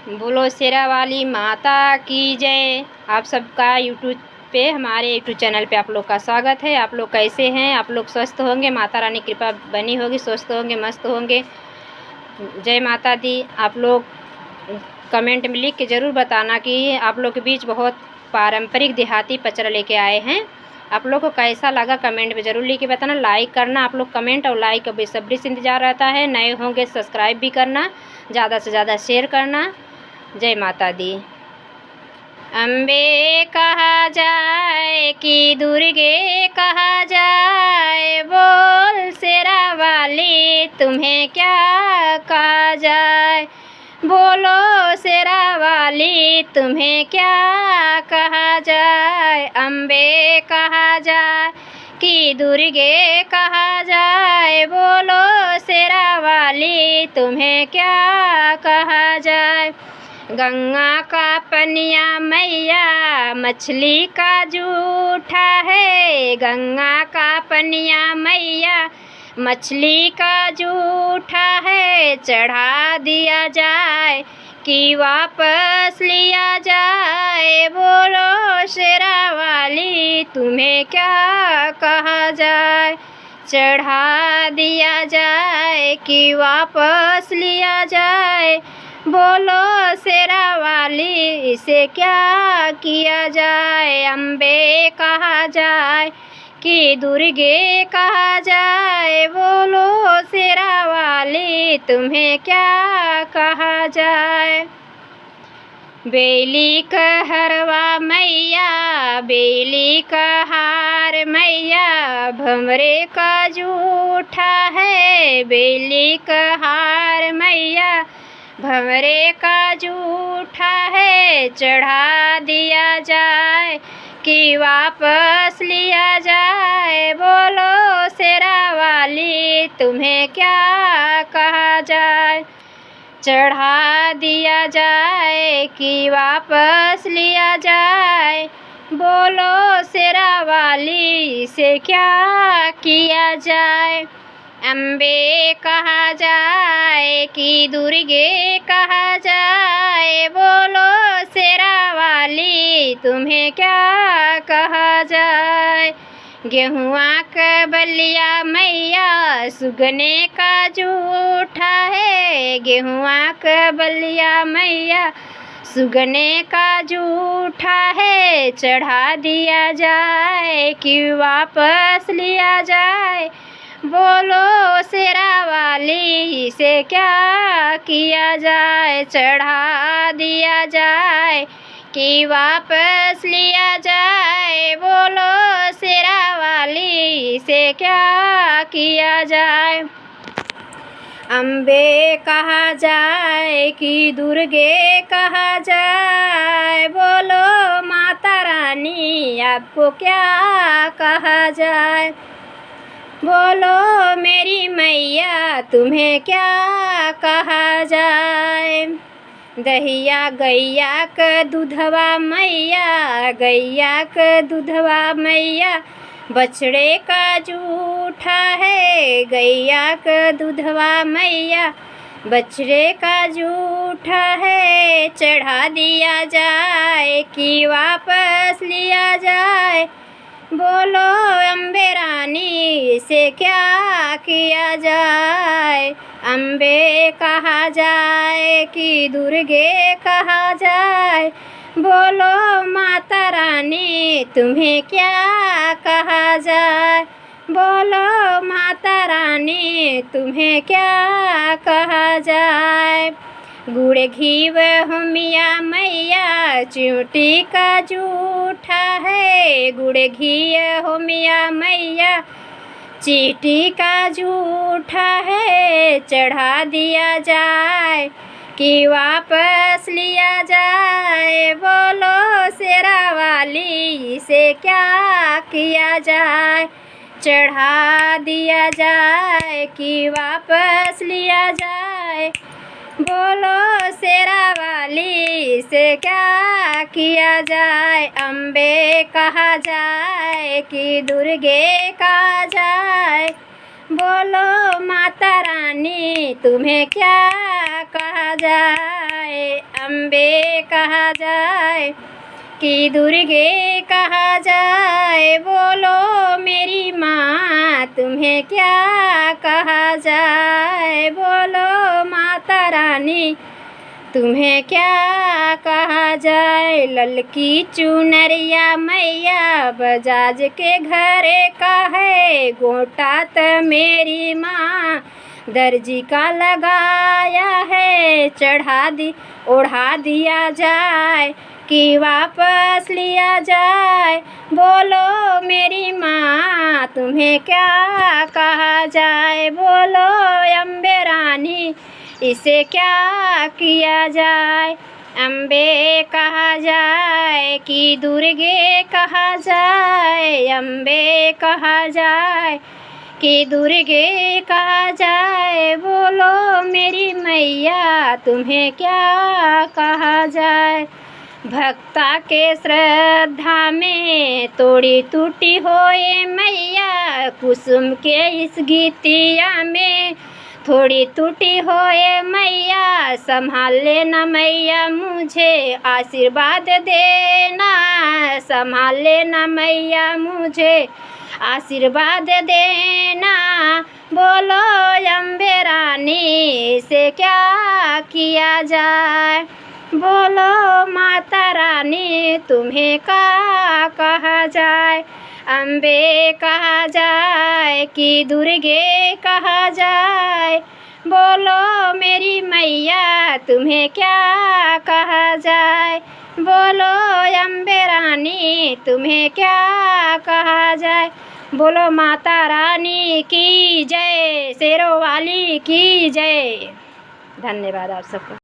बोलो शेरा वाली माता की जय। आप सबका यूट्यूब पे, हमारे यूट्यूब चैनल पे आप लोग का स्वागत है। आप लोग कैसे हैं? आप लोग स्वस्थ होंगे, माता रानी कृपा बनी होगी, स्वस्थ होंगे, मस्त होंगे। जय माता दी। आप लोग कमेंट में लिख के ज़रूर बताना कि आप लोग के बीच बहुत पारंपरिक देहाती पचरा लेके आए हैं। आप लोग को कैसा लगा कमेंट में ज़रूर लिख के बताना। लाइक करना, आप लोग कमेंट और लाइक का बेसब्री से इंतज़ार रहता है। नए होंगे सब्सक्राइब भी करना, ज़्यादा से ज़्यादा शेयर करना। जय माता दी। अम्बे कहा जाए कि दुर्गे कहा जाए, बोल शेरा वाली तुम्हें क्या कहा जाए। बोलो शेरा वाली तुम्हें क्या कहा जाए। अम्बे कहा जाए कि दुर्गे कहा जाए, बोलो शेरा वाली तुम्हें क्या कहा जाए। गंगा का पनिया मैया मछली का जूठा है। गंगा का पनिया मैया मछली का जूठा है। चढ़ा दिया जाए कि वापस लिया जाए। बोलो शेरा वाली तुम्हें क्या कहा जाए। चढ़ा दिया जाए कि वापस लिया जाए। बोलो शेरा वाली इसे क्या किया जाए। अम्बे कहा जाए कि दुर्गे कहा जाए, बोलो शेरा वाली तुम्हें क्या कहा जाए। बेली का हरवा मैया, बेली का हार मैया, भंवरे का जूठा है। बेली का हार मैया भंवरे का जूठा है। चढ़ा दिया जाए कि वापस लिया जाए। बोलो शेरा वाली तुम्हें क्या कहा जाए। चढ़ा दिया जाए कि वापस लिया जाए। बोलो शेरा वाली से क्या किया जाए। अम्बे कहा जाए कि दुर्गे कहा जाए, बोलो शेरा वाली तुम्हें क्या कहा जाए। गेहुआ का बलिया मैया सुगने का जूठा है। गेहुआ का बलिया मैया सुगने का जूठा है। चढ़ा दिया जाए कि वापस लिया जाए। बोलो शेरा वाली से क्या किया जाए। चढ़ा दिया जाए कि वापस लिया जाए। बोलो शेरा वाली से क्या किया जाए। अम्बे कहा जाए कि दुर्गे कहा जाए, बोलो माता रानी आपको क्या कहा जाए। बोलो मेरी मैया तुम्हें क्या कहा जाए। दहिया गैया का दूधवा मैया, गैया का दूधवा मैया, बछड़े का जूठा है। गैया का दूधवा मैया बछड़े का जूठा है। चढ़ा दिया जाए कि वापस लिया जाए। बोलो अम्बे रानी से क्या किया जाए। अम्बे कहा जाए कि दुर्गे कहा जाए, बोलो माता रानी तुम्हें क्या कहा जाए। बोलो माता रानी तुम्हें क्या कहा जाए। गुड़ घी व होमिया मैया चिंटी का जूठा है। गुड़ घी होमिया मैया चींटी का जूठा है। चढ़ा दिया जाए कि वापस लिया जाए। बोलो शेरा वाली से क्या किया जाए। चढ़ा दिया जाए कि वापस लिया जाए। बोलो शेरा वाली से क्या किया जाए। अम्बे कहा जाए कि दुर्गे कहा जाए, बोलो माता रानी तुम्हें क्या कहा जाए, अम्बे कहा जाए कि दुर्गे कहा जाए। बोलो मेरी माँ तुम्हें क्या कहा जाए, बोलो माता रानी तुम्हें क्या कहा जाए। ललकी चुनरिया मैया बजाज के घरे का है, गोटा त मेरी माँ दर्जी का लगाया है। ओढ़ा दिया जाए कि वापस लिया जाए। बोलो मेरी माँ तुम्हें क्या कहा जाए, बोलो अम्बे रानी इसे क्या किया जाए। अम्बे कहा जाए कि दुर्गे कहा जाए, अम्बे कहा जाए कि दुर्गे कहा जाए। बोलो मेरी मैया तुम्हें क्या कहा जाए। भक्ता के श्रद्धा में तोड़ी टूटी होए मैया, कुसुम के इस गीतिया में थोड़ी टूटी होए मैया। संभाल लेना मैया मुझे आशीर्वाद देना, संभाल लेना मैया मुझे आशीर्वाद देना। बोलो अम्बे रानी से क्या किया जाए, बोलो माता रानी तुम्हें क्या कहा जाए। अम्बे कहा जाए कि दुर्गे कहा जाए। बोलो मेरी मैया तुम्हें क्या कहा जाए, बोलो अम्बे रानी तुम्हें क्या कहा जाए। बोलो माता रानी की जय, शेरों वाली की जय। धन्यवाद आप सबको।